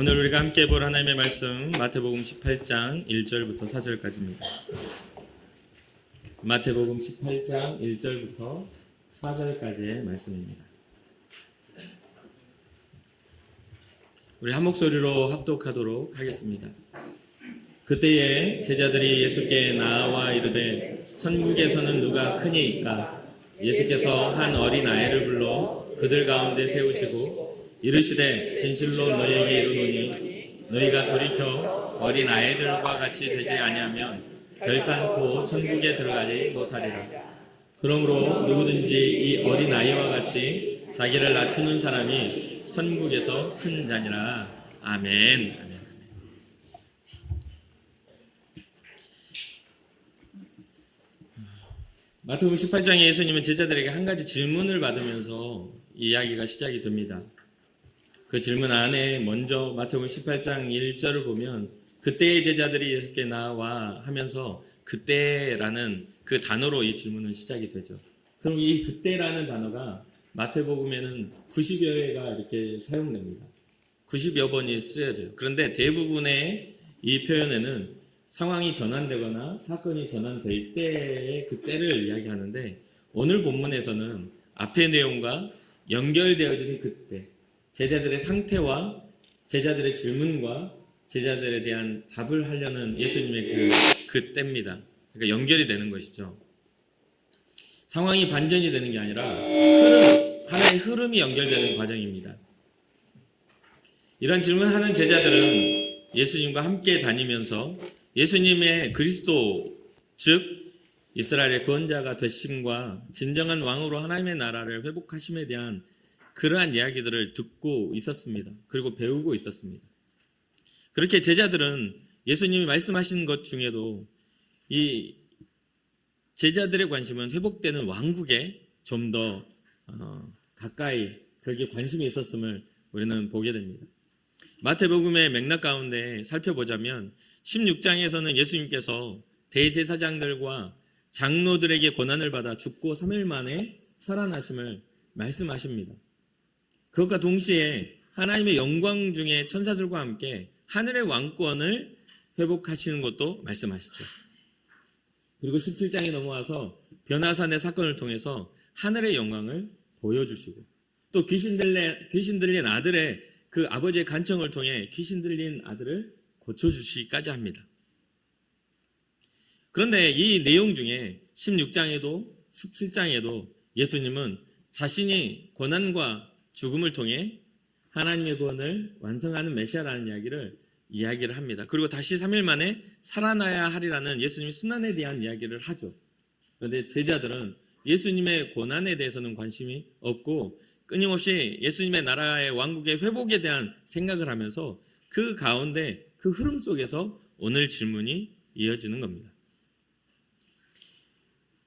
오늘 우리가 함께 볼 하나님의 말씀 마태복음 18장 1절부터 4절까지입니다. 마태복음 18장 1절부터 4절까지의 말씀입니다. 우리 한 목소리로 합독하도록 하겠습니다. 그때에 제자들이 예수께 나와 이르되 천국에서는 누가 크니이까? 예수께서 한 어린 아이를 불러 그들 가운데 세우시고 이르시되 진실로 너희에게 이르노니 너희가 돌이켜 어린 아이들과 같이 되지 아니하면 결단코 천국에 들어가지 못하리라. 그러므로 누구든지 이 어린 아이와 같이 자기를 낮추는 사람이 천국에서 큰 자니라. 아멘. 아멘. 마태복음 18장에 예수님은 제자들에게 한 가지 질문을 받으면서 이야기가 시작이 됩니다. 그 질문 안에 먼저 마태복음 18장 1절을 보면 그때의 제자들이 예수께 나와 하면서 그때라는 그 단어로 이 질문은 시작이 되죠. 그럼 이 그때라는 단어가 마태복음에는 90여 회가 이렇게 사용됩니다. 90여 번이 쓰여져요. 그런데 대부분의 이 표현에는 상황이 전환되거나 사건이 전환될 때의 그때를 이야기하는데 오늘 본문에서는 앞의 내용과 연결되어지는 그때, 제자들의 상태와 제자들의 질문과 제자들에 대한 답을 하려는 예수님의 그때입니다. 그러니까 연결이 되는 것이죠. 상황이 반전이 되는 게 아니라 하나의 흐름이 연결되는 과정입니다. 이런 질문하는 제자들은 예수님과 함께 다니면서 예수님의 그리스도, 즉 이스라엘의 구원자가 되심과 진정한 왕으로 하나님의 나라를 회복하심에 대한 그러한 이야기들을 듣고 있었습니다. 그리고 배우고 있었습니다. 그렇게 제자들은 예수님이 말씀하신 것 중에도 이 제자들의 관심은 회복되는 왕국에 좀 더 가까이 거기에 관심이 있었음을 우리는 보게 됩니다. 마태복음의 맥락 가운데 살펴보자면 16장에서는 예수님께서 대제사장들과 장로들에게 고난을 받아 죽고 3일 만에 살아나심을 말씀하십니다. 그것과 동시에 하나님의 영광 중에 천사들과 함께 하늘의 왕권을 회복하시는 것도 말씀하시죠. 그리고 17장에 넘어와서 변화산의 사건을 통해서 하늘의 영광을 보여주시고 또 귀신 들린 아들의 그 아버지의 간청을 통해 귀신 들린 아들을 고쳐주시기까지 합니다. 그런데 이 내용 중에 16장에도 17장에도 예수님은 자신이 고난과 죽음을 통해 하나님의 구원을 완성하는 메시아라는 이야기를 합니다. 그리고 다시 3일 만에 살아나야 하리라는 예수님의 순환에 대한 이야기를 하죠. 그런데 제자들은 예수님의 고난에 대해서는 관심이 없고 끊임없이 예수님의 나라의 왕국의 회복에 대한 생각을 하면서 그 가운데 그 흐름 속에서 오늘 질문이 이어지는 겁니다.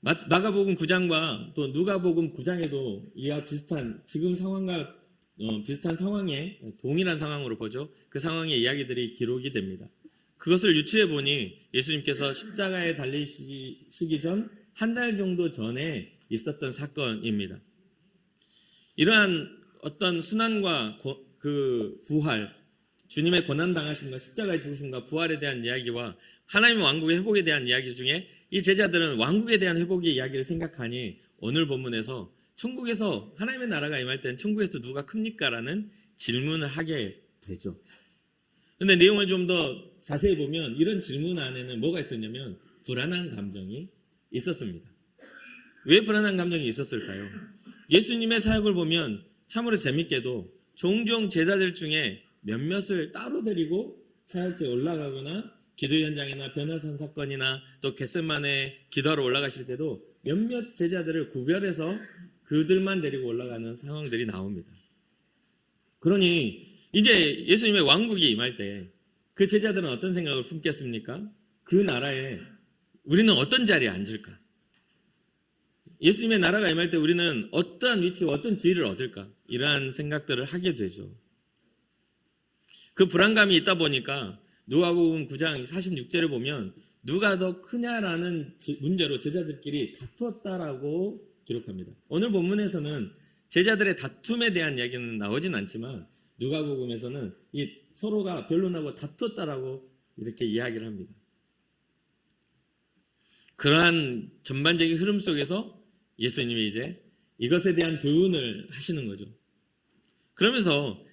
마가복음 9장과 또 누가복음 9장에도 이와 비슷한 지금 상황과 비슷한 상황에 동일한 상황으로 보죠. 그 상황의 이야기들이 기록이 됩니다. 그것을 유추해 보니 예수님께서 십자가에 달리시기 전 한 달 정도 전에 있었던 사건입니다. 이러한 어떤 순환과 그 부활, 주님의 고난당하심과 십자가의 죽으심과 부활에 대한 이야기와 하나님의 왕국의 회복에 대한 이야기 중에 이 제자들은 왕국에 대한 회복의 이야기를 생각하니 오늘 본문에서 천국에서 하나님의 나라가 임할 때는 천국에서 누가 큽니까? 라는 질문을 하게 되죠. 그런데 내용을 좀 더 자세히 보면 이런 질문 안에는 뭐가 있었냐면 불안한 감정이 있었습니다. 왜 불안한 감정이 있었을까요? 예수님의 사역을 보면 참으로 재밌게도 종종 제자들 중에 몇몇을 따로 데리고 사역지에 올라가거나 기도 현장이나 변화산 사건이나 또 겟세마네 기도하러 올라가실 때도 몇몇 제자들을 구별해서 그들만 데리고 올라가는 상황들이 나옵니다. 그러니 이제 예수님의 왕국이 임할 때 그 제자들은 어떤 생각을 품겠습니까? 그 나라에 우리는 어떤 자리에 앉을까? 예수님의 나라가 임할 때 우리는 어떠한 위치와 어떤 지위를 얻을까? 이러한 생각들을 하게 되죠. 그 불안감이 있다 보니까 누가복음 9장 46절을 보면 누가 더 크냐라는 문제로 제자들끼리 다투었다라고 기록합니다. 오늘 본문에서는 제자들의 다툼에 대한 이야기는 나오진 않지만 누가복음에서는 이 서로가 변론하고 다퉜다라고 이렇게 이야기를 합니다. 그러한 전반적인 흐름 속에서 예수님이 이제 이것에 대한 교훈을 하시는 거죠. 그러면서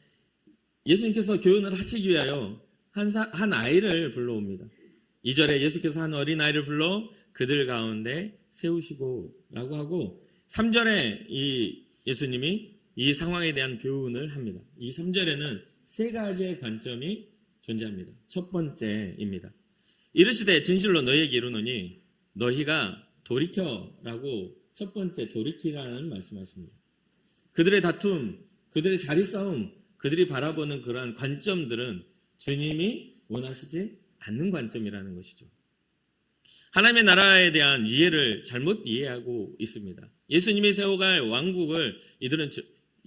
예수님께서 교훈을 하시기 위하여 한 아이를 불러옵니다. 2절에 예수께서 한 어린아이를 불러 그들 가운데 세우시고 라고 하고 3절에 이 예수님이 이 상황에 대한 교훈을 합니다. 이 3절에는 세 가지의 관점이 존재합니다. 첫 번째입니다. 이르시되 진실로 너희에게 이르노니 너희가 돌이켜라고 첫 번째 돌이키라는 말씀하십니다. 그들의 다툼, 그들의 자리싸움, 그들이 바라보는 그러한 관점들은 주님이 원하시지 않는 관점이라는 것이죠. 하나님의 나라에 대한 이해를 잘못 이해하고 있습니다. 예수님이 세워갈 왕국을 이들은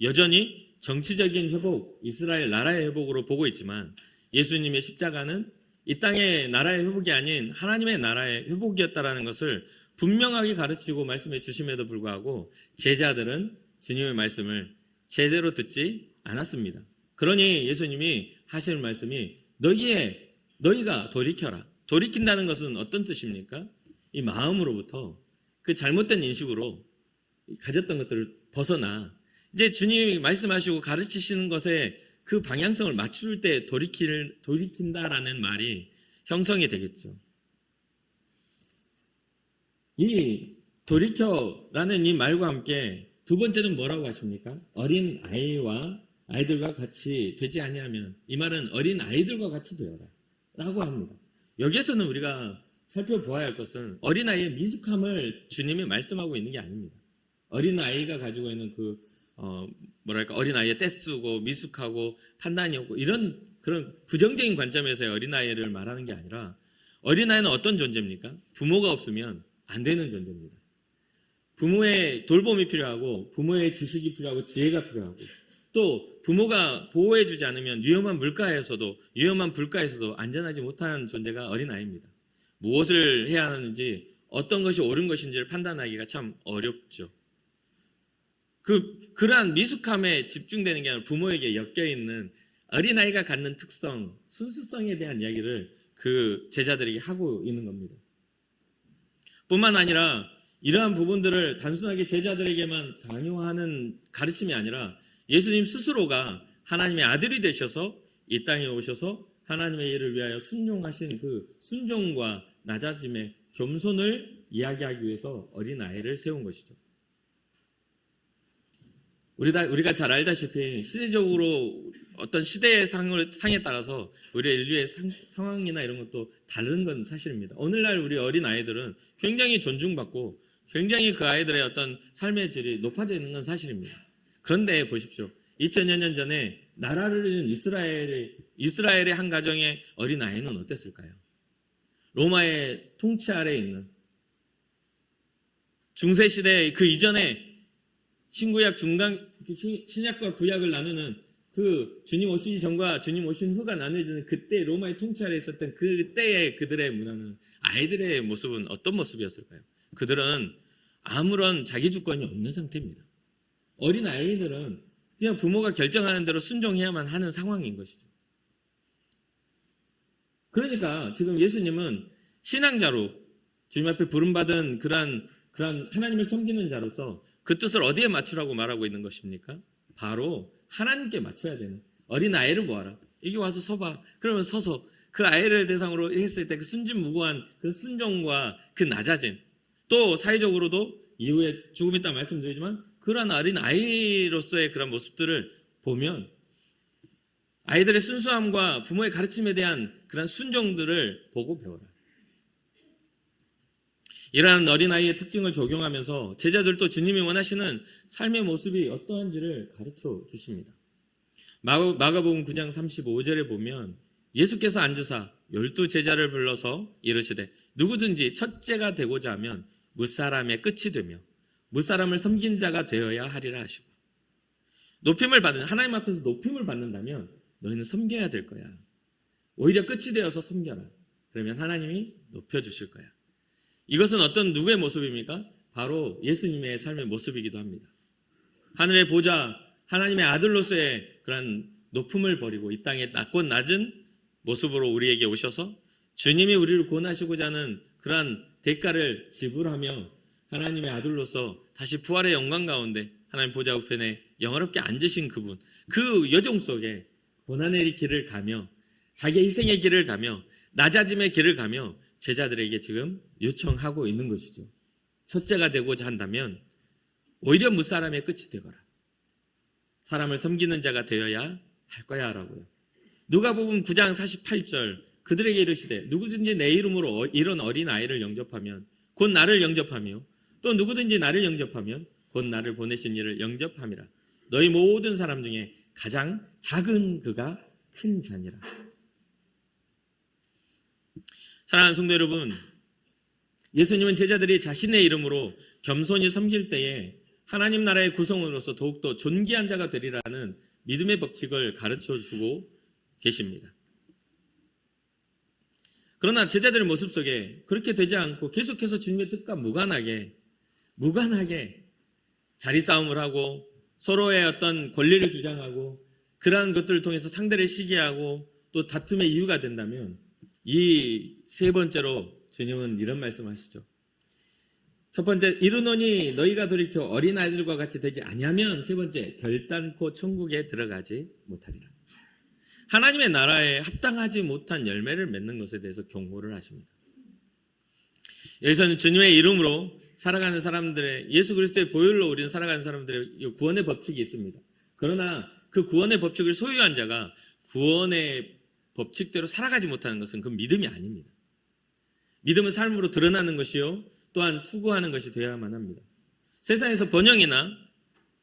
여전히 정치적인 회복, 이스라엘 나라의 회복으로 보고 있지만 예수님의 십자가는 이 땅의 나라의 회복이 아닌 하나님의 나라의 회복이었다라는 것을 분명하게 가르치고 말씀해 주심에도 불구하고 제자들은 주님의 말씀을 제대로 듣지 않았습니다. 그러니 예수님이 하시는 말씀이 너희가 돌이켜라. 돌이킨다는 것은 어떤 뜻입니까? 이 마음으로부터 그 잘못된 인식으로 가졌던 것들을 벗어나 이제 주님이 말씀하시고 가르치시는 것에 그 방향성을 맞출 때 돌이킨다라는 말이 형성이 되겠죠. 이 돌이켜라는 이 말과 함께 두 번째는 뭐라고 하십니까? 어린 아이들과 같이 되지 아니하면, 이 말은 어린 아이들과 같이 되어라 라고 합니다. 여기에서는 우리가 살펴보아야 할 것은 어린아이의 미숙함을 주님이 말씀하고 있는 게 아닙니다. 어린아이가 가지고 있는 어린아이의 떼쓰고 미숙하고 판단이 없고 이런 그런 부정적인 관점에서의 어린아이를 말하는 게 아니라, 어린아이는 어떤 존재입니까? 부모가 없으면 안 되는 존재입니다. 부모의 돌봄이 필요하고 부모의 지식이 필요하고 지혜가 필요하고 또 부모가 보호해주지 않으면 위험한 물가에서도 위험한 불가에서도 안전하지 못한 존재가 어린아이입니다. 무엇을 해야 하는지 어떤 것이 옳은 것인지를 판단하기가 참 어렵죠. 그러한 미숙함에 집중되는 게 아니라 부모에게 엮여있는 어린아이가 갖는 특성, 순수성에 대한 이야기를 그 제자들에게 하고 있는 겁니다. 뿐만 아니라 이러한 부분들을 단순하게 제자들에게만 강요하는 가르침이 아니라 예수님 스스로가 하나님의 아들이 되셔서 이 땅에 오셔서 하나님의 일을 위하여 순종하신 그 순종과 낮아짐의 겸손을 이야기하기 위해서 어린아이를 세운 것이죠. 우리가 잘 알다시피 시대적으로 어떤 시대의 상에 따라서 우리 인류의 상황이나 이런 것도 다른 건 사실입니다. 오늘날 우리 어린아이들은 굉장히 존중받고 굉장히 그 아이들의 어떤 삶의 질이 높아져 있는 건 사실입니다. 그런데 보십시오. 2000여 년 전에 나라를 이룬 이스라엘의 한 가정의 어린아이는 어땠을까요? 로마의 통치 아래에 있는 중세시대 그 이전에 신약과 구약을 나누는 그 주님 오시기 전과 주님 오신 후가 나눠지는 그때 로마의 통치 아래에 있었던 그때의 그들의 문화는, 아이들의 모습은 어떤 모습이었을까요? 그들은 아무런 자기 주권이 없는 상태입니다. 어린 아이들은 그냥 부모가 결정하는 대로 순종해야만 하는 상황인 것이죠. 그러니까 지금 예수님은 신앙자로 주님 앞에 부름받은 그러한 하나님을 섬기는 자로서 그 뜻을 어디에 맞추라고 말하고 있는 것입니까? 바로 하나님께 맞춰야 되는, 어린 아이를 보아라. 여기 와서 서봐. 그러면 서서 그 아이를 대상으로 했을 때 그 순진무구한 그 순종과 그 낮아짐, 또 사회적으로도 이후에 조금 이따 말씀드리지만 그러한 어린 아이로서의 그런 모습들을 보면 아이들의 순수함과 부모의 가르침에 대한 그런 순종들을 보고 배워라. 이러한 어린아이의 특징을 적용하면서 제자들도 주님이 원하시는 삶의 모습이 어떠한지를 가르쳐 주십니다. 마가복음 9장 35절에 보면 예수께서 앉으사 12제자를 불러서 이르시되 누구든지 첫째가 되고자 하면 무사람의 끝이 되며 무사람을 섬긴 자가 되어야 하리라 하시고, 하나님 앞에서 높임을 받는다면 너희는 섬겨야 될 거야. 오히려 끝이 되어서 섬겨라. 그러면 하나님이 높여주실 거야. 이것은 누구의 모습입니까? 바로 예수님의 삶의 모습이기도 합니다. 하늘의 보좌, 하나님의 아들로서의 그런 높음을 버리고 이 땅에 낮고 낮은 모습으로 우리에게 오셔서 주님이 우리를 구원하시고자 하는 그러한 대가를 지불하며 하나님의 아들로서 다시 부활의 영광 가운데 하나님 보좌 우편에 영화롭게 앉으신 그분, 그 여정 속에 고난의 길을 가며 자기의 희생의 길을 가며 낮아짐의 길을 가며 제자들에게 지금 요청하고 있는 것이죠. 첫째가 되고자 한다면 오히려 무사람의 끝이 되거라. 사람을 섬기는 자가 되어야 할 거야 라고요. 누가복음 9장 48절 그들에게 이르시되 누구든지 내 이름으로 이런 어린 아이를 영접하면 곧 나를 영접하며 또 누구든지 나를 영접하면 곧 나를 보내신 이를 영접함이라. 너희 모든 사람 중에 가장 작은 그가 큰 자니라. 사랑하는 성도 여러분, 예수님은 제자들이 자신의 이름으로 겸손히 섬길 때에 하나님 나라의 구성원으로서 더욱더 존귀한 자가 되리라는 믿음의 법칙을 가르쳐주고 계십니다. 그러나 제자들의 모습 속에 그렇게 되지 않고 계속해서 주님의 뜻과 무관하게 자리 싸움을 하고 서로의 어떤 권리를 주장하고 그러한 것들을 통해서 상대를 시기하고 또 다툼의 이유가 된다면 이 세 번째로 주님은 이런 말씀하시죠. 첫 번째, 이르노니 너희가 돌이켜 어린아이들과 같이 되지 아니하면 세 번째, 결단코 천국에 들어가지 못하리라. 하나님의 나라에 합당하지 못한 열매를 맺는 것에 대해서 경고를 하십니다. 여기서는 주님의 이름으로 살아가는 사람들의, 예수 그리스도의 보혈로 우리는 살아가는 사람들의 구원의 법칙이 있습니다. 그러나 그 구원의 법칙을 소유한 자가 구원의 법칙대로 살아가지 못하는 것은 그 믿음이 아닙니다. 믿음은 삶으로 드러나는 것이요 또한 추구하는 것이 되어야만 합니다. 세상에서 번영이나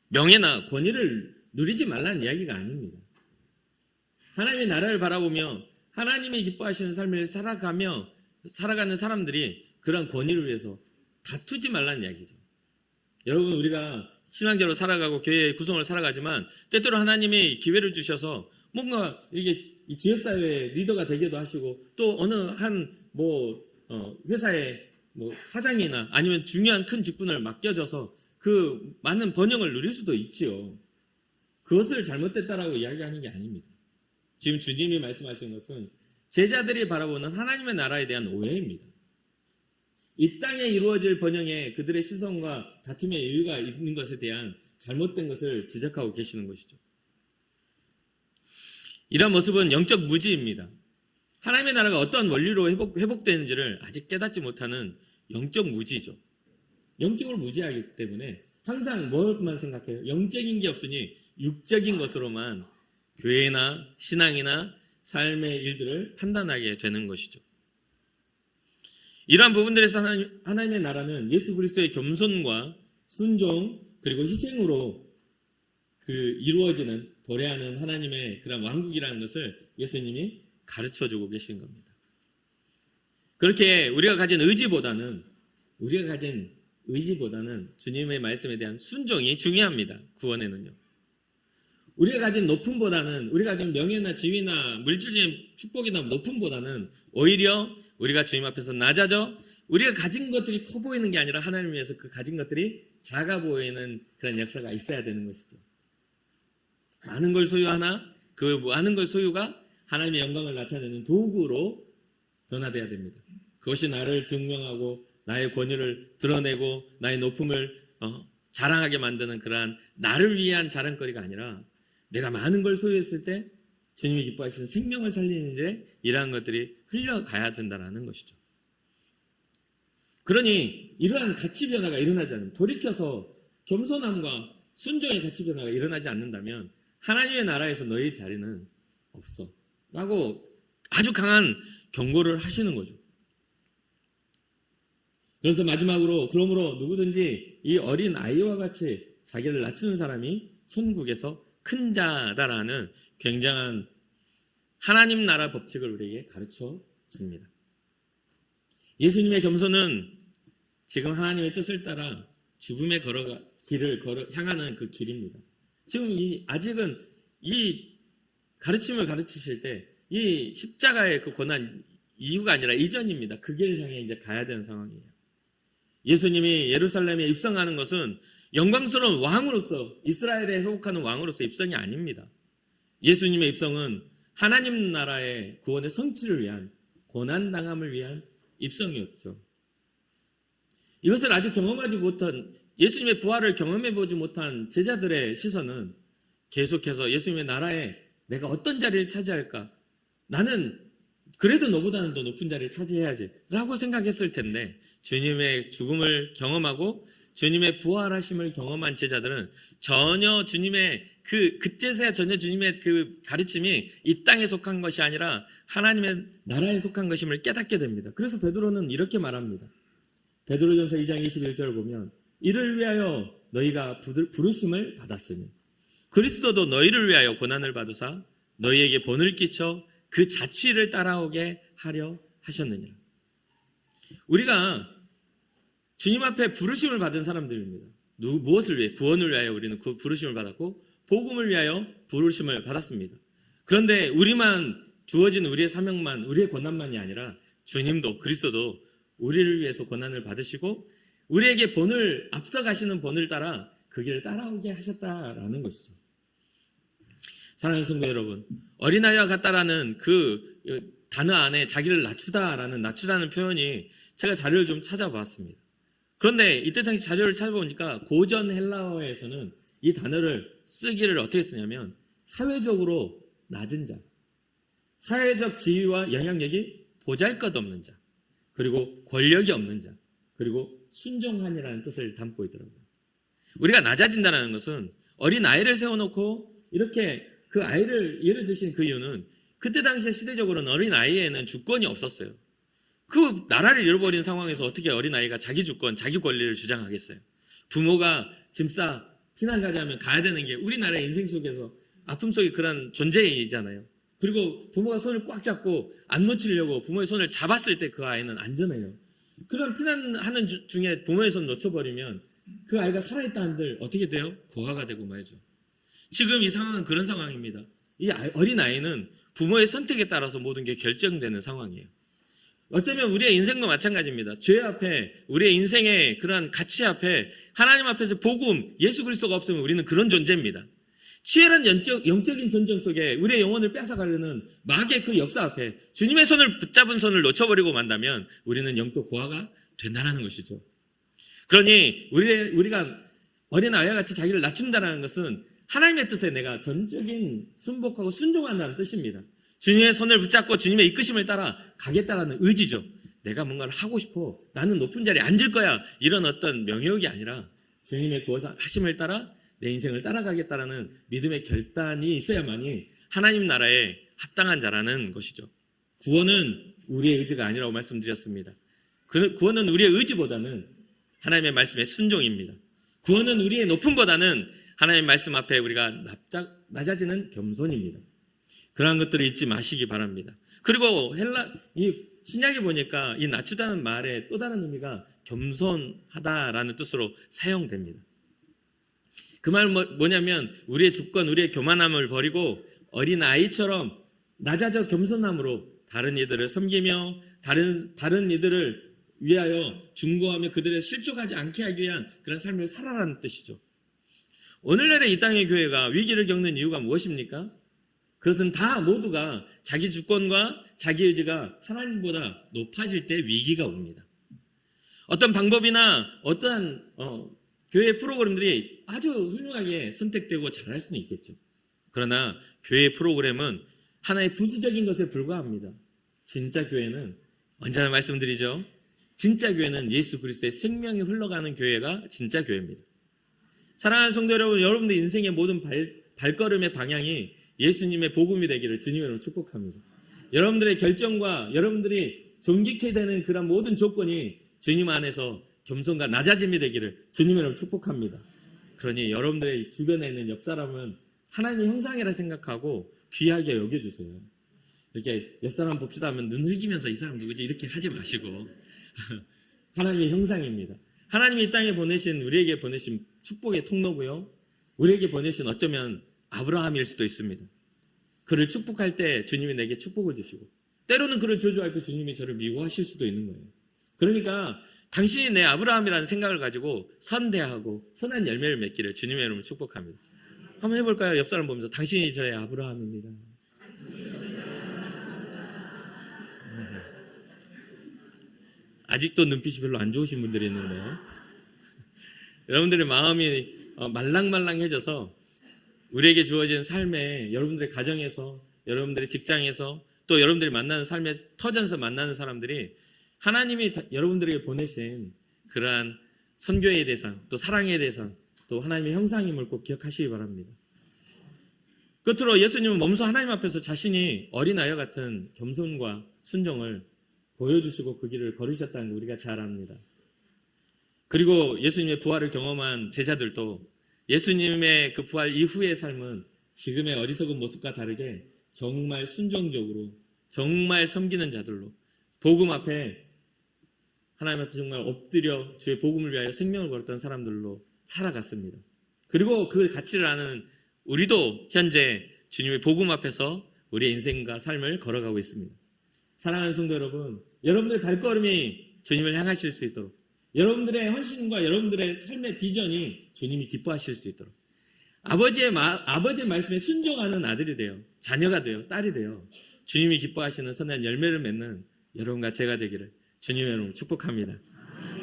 명예나 권위를 누리지 말라는 이야기가 아닙니다. 하나님의 나라를 바라보며 하나님이 기뻐하시는 삶을 살아가는 사람들이 그런 권위를 위해서 다투지 말라는 이야기죠. 여러분, 우리가 신앙적으로 살아가고 교회의 구성을 살아가지만 때때로 하나님이 기회를 주셔서 뭔가 이게 이 지역사회의 리더가 되기도 하시고 또 어느 한 회사의 사장이나 아니면 중요한 큰 직분을 맡겨져서 그 많은 번영을 누릴 수도 있지요. 그것을 잘못됐다라고 이야기하는 게 아닙니다. 지금 주님이 말씀하신 것은 제자들이 바라보는 하나님의 나라에 대한 오해입니다. 이 땅에 이루어질 번영에 그들의 시선과 다툼의 이유가 있는 것에 대한 잘못된 것을 지적하고 계시는 것이죠. 이런 모습은 영적 무지입니다. 하나님의 나라가 어떠한 원리로 회복되는지를 아직 깨닫지 못하는 영적 무지죠. 영적으로 무지하기 때문에 항상 뭐만 생각해요? 영적인 게 없으니 육적인 것으로만 교회나 신앙이나 삶의 일들을 판단하게 되는 것이죠. 이러한 부분들에서 하나님의 나라는 예수 그리스도의 겸손과 순종 그리고 희생으로 이루어지는 도래하는 하나님의 그런 왕국이라는 것을 예수님이 가르쳐주고 계신 겁니다. 그렇게 우리가 가진 의지보다는 주님의 말씀에 대한 순종이 중요합니다. 구원에는요. 우리가 가진 높음보다는 우리가 가진 명예나 지위나 물질적인 축복이나 높음보다는 오히려 우리가 주님 앞에서 낮아져 우리가 가진 것들이 커 보이는 게 아니라 하나님을 위해서 그 가진 것들이 작아 보이는 그런 역사가 있어야 되는 것이죠. 많은 걸 소유하나 그 많은 걸 소유가 하나님의 영광을 나타내는 도구로 변화돼야 됩니다. 그것이 나를 증명하고 나의 권위를 드러내고 나의 높음을 자랑하게 만드는 그러한 나를 위한 자랑거리가 아니라 내가 많은 걸 소유했을 때 주님이 기뻐하시는 생명을 살리는 일에 이러한 것들이 흘러가야 된다는 것이죠. 그러니 이러한 가치 변화가 일어나지 않으면 돌이켜서 겸손함과 순종의 가치 변화가 일어나지 않는다면 하나님의 나라에서 너희 자리는 없어 라고 아주 강한 경고를 하시는 거죠. 그래서 마지막으로 그러므로 누구든지 이 어린 아이와 같이 자기를 낮추는 사람이 천국에서 큰 자다라는 굉장한 하나님 나라 법칙을 우리에게 가르쳐 줍니다. 예수님의 겸손은 지금 하나님의 뜻을 따라 죽음의 길을 향하는 그 길입니다. 지금 아직은 이 가르침을 가르치실 때 이 십자가의 그 고난 이유가 아니라 이전입니다. 그 길을 향해 이제 가야 되는 상황이에요. 예수님이 예루살렘에 입성하는 것은 영광스러운 왕으로서 이스라엘에 회복하는 왕으로서 입성이 아닙니다. 예수님의 입성은 하나님 나라의 구원의 성취를 위한, 고난당함을 위한 입성이었죠. 이것을 아직 경험하지 못한, 예수님의 부활을 경험해보지 못한 제자들의 시선은 계속해서 예수님의 나라에 내가 어떤 자리를 차지할까? 나는 그래도 너보다는 더 높은 자리를 차지해야지 라고 생각했을 텐데, 주님의 죽음을 경험하고 주님의 부활하심을 경험한 제자들은 전혀 주님의 그제서야 전혀 주님의 그 가르침이 이 땅에 속한 것이 아니라 하나님의 나라에 속한 것임을 깨닫게 됩니다. 그래서 베드로는 이렇게 말합니다. 베드로전서 2장 21절을 보면, 이를 위하여 너희가 부르심을 받았으니 그리스도도 너희를 위하여 고난을 받으사 너희에게 본을 끼쳐 그 자취를 따라오게 하려 하셨느니라. 우리가 주님 앞에 부르심을 받은 사람들입니다. 무엇을 위해? 구원을 위하여 우리는 그 부르심을 받았고, 복음을 위하여 부르심을 받았습니다. 그런데 우리만 주어진 우리의 사명만, 우리의 고난만이 아니라 주님도, 그리스도도 우리를 위해서 고난을 받으시고 우리에게 앞서가시는 본을 따라 그 길을 따라오게 하셨다라는 것이죠. 사랑하는 성도 여러분, 어린아이와 같다라는 그 단어 안에 자기를 낮추다는 표현이 제가 자료를 좀 찾아봤습니다. 그런데 이때 당시 자료를 찾아보니까 고전 헬라어에서는 이 단어를 쓰기를 어떻게 쓰냐면, 사회적으로 낮은 자, 사회적 지위와 영향력이 보잘것없는 자, 그리고 권력이 없는 자, 그리고 순종한이라는 뜻을 담고 있더라고요. 우리가 낮아진다는 것은 어린 아이를 세워놓고 이렇게 그 아이를 예를 드신 그 이유는, 그때 당시에 시대적으로는 어린 아이에는 주권이 없었어요. 그 나라를 잃어버린 상황에서 어떻게 어린 아이가 자기 주권, 자기 권리를 주장하겠어요? 부모가 짐싸 피난 가자면 가야 되는 게 우리나라의 인생 속에서 아픔 속의 그런 존재이잖아요. 그리고 부모가 손을 꽉 잡고 안 놓치려고 부모의 손을 잡았을 때 그 아이는 안전해요. 그런 피난하는 중에 부모의 손 놓쳐버리면 그 아이가 살아있다 한들 어떻게 돼요? 고아가 되고 말죠. 지금 이 상황은 그런 상황입니다. 이 어린 아이는 부모의 선택에 따라서 모든 게 결정되는 상황이에요. 어쩌면 우리의 인생도 마찬가지입니다. 죄 앞에, 우리의 인생의 그러한 가치 앞에 하나님 앞에서 복음, 예수 그리스도가 없으면 우리는 그런 존재입니다. 치열한 영적인 전쟁 속에 우리의 영혼을 뺏어가려는 마귀의 그 역사 앞에 주님의 손을 붙잡은 손을 놓쳐버리고 만다면 우리는 영적 고아가 된다는 것이죠. 그러니 우리가 어린 아이와 같이 자기를 낮춘다는 것은 하나님의 뜻에 내가 전적인 순복하고 순종한다는 뜻입니다. 주님의 손을 붙잡고 주님의 이끄심을 따라 가겠다라는 의지죠. 내가 뭔가를 하고 싶어, 나는 높은 자리에 앉을 거야, 이런 어떤 명예욕이 아니라 주님의 구원하심을 따라 내 인생을 따라가겠다라는 믿음의 결단이 있어야만이 하나님 나라에 합당한 자라는 것이죠. 구원은 우리의 의지가 아니라고 말씀드렸습니다. 구원은 우리의 의지보다는 하나님의 말씀의 순종입니다. 구원은 우리의 높음보다는 하나님의 말씀 앞에 우리가 낮아지는 겸손입니다. 그러한 것들을 잊지 마시기 바랍니다. 그리고 이 신약에 보니까 이 낮추다는 말의 또 다른 의미가 겸손하다라는 뜻으로 사용됩니다. 그 말은 뭐냐면 우리의 주권, 우리의 교만함을 버리고 어린 아이처럼 낮아져 겸손함으로 다른 이들을 섬기며 다른 이들을 위하여 중보하며 그들을 실족하지 않게 하기 위한 그런 삶을 살아라는 뜻이죠. 오늘날의 이 땅의 교회가 위기를 겪는 이유가 무엇입니까? 그것은 다 모두가 자기 주권과 자기 의지가 하나님보다 높아질 때 위기가 옵니다. 어떤 방법이나 어떠한 교회 프로그램들이 아주 훌륭하게 선택되고 잘할 수는 있겠죠. 그러나 교회 프로그램은 하나의 부수적인 것에 불과합니다. 진짜 교회는 언제나 말씀드리죠. 진짜 교회는 예수 그리스도의 생명이 흘러가는 교회가 진짜 교회입니다. 사랑하는 성도 여러분, 여러분들 인생의 모든 발걸음의 방향이 예수님의 복음이 되기를 주님의 이름으로 축복합니다. 여러분들의 결정과 여러분들이 존귀케 되는 그런 모든 조건이 주님 안에서 겸손과 낮아짐이 되기를 주님의 이름으로 축복합니다. 그러니 여러분들의 주변에 있는 옆 사람은 하나님의 형상이라 생각하고 귀하게 여겨주세요. 이렇게 옆 사람 봅시다 하면 눈 흘기면서 이 사람 누구지? 이렇게 하지 마시고 하나님의 형상입니다. 하나님이 이 땅에 우리에게 보내신 축복의 통로고요. 우리에게 보내신 어쩌면 아브라함일 수도 있습니다. 그를 축복할 때 주님이 내게 축복을 주시고 때로는 그를 저주할 때 주님이 저를 미워하실 수도 있는 거예요. 그러니까 당신이 내 아브라함이라는 생각을 가지고 선대하고 선한 열매를 맺기를 주님의 이름으로 축복합니다. 한번 해볼까요? 옆 사람 보면서 당신이 저의 아브라함입니다. 아직도 눈빛이 별로 안 좋으신 분들이 있는데요. 여러분들의 마음이 말랑말랑해져서 우리에게 주어진 삶에 여러분들의 가정에서 여러분들의 직장에서 또 여러분들이 만나는 삶의 터전에서 만나는 사람들이 하나님이 여러분들에게 보내신 그러한 선교의 대상 또 사랑의 대상 또 하나님의 형상임을 꼭 기억하시기 바랍니다. 끝으로 예수님은 몸소 하나님 앞에서 자신이 어린아이와 같은 겸손과 순종을 보여주시고 그 길을 걸으셨다는 거 우리가 잘 압니다. 그리고 예수님의 부활을 경험한 제자들도 예수님의 그 부활 이후의 삶은 지금의 어리석은 모습과 다르게 정말 순종적으로 정말 섬기는 자들로 복음 앞에 하나님 앞에 정말 엎드려 주의 복음을 위하여 생명을 걸었던 사람들로 살아갔습니다. 그리고 그 가치를 아는 우리도 현재 주님의 복음 앞에서 우리의 인생과 삶을 걸어가고 있습니다. 사랑하는 성도 여러분, 여러분들의 발걸음이 주님을 향하실 수 있도록 여러분들의 헌신과 여러분들의 삶의 비전이 주님이 기뻐하실 수 있도록 아버지의 말씀에 순종하는 아들이 되어 자녀가 되어 딸이 되어 주님이 기뻐하시는 선한 열매를 맺는 여러분과 제가 되기를 주님의 이름으로 축복합니다.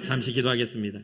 잠시 기도하겠습니다.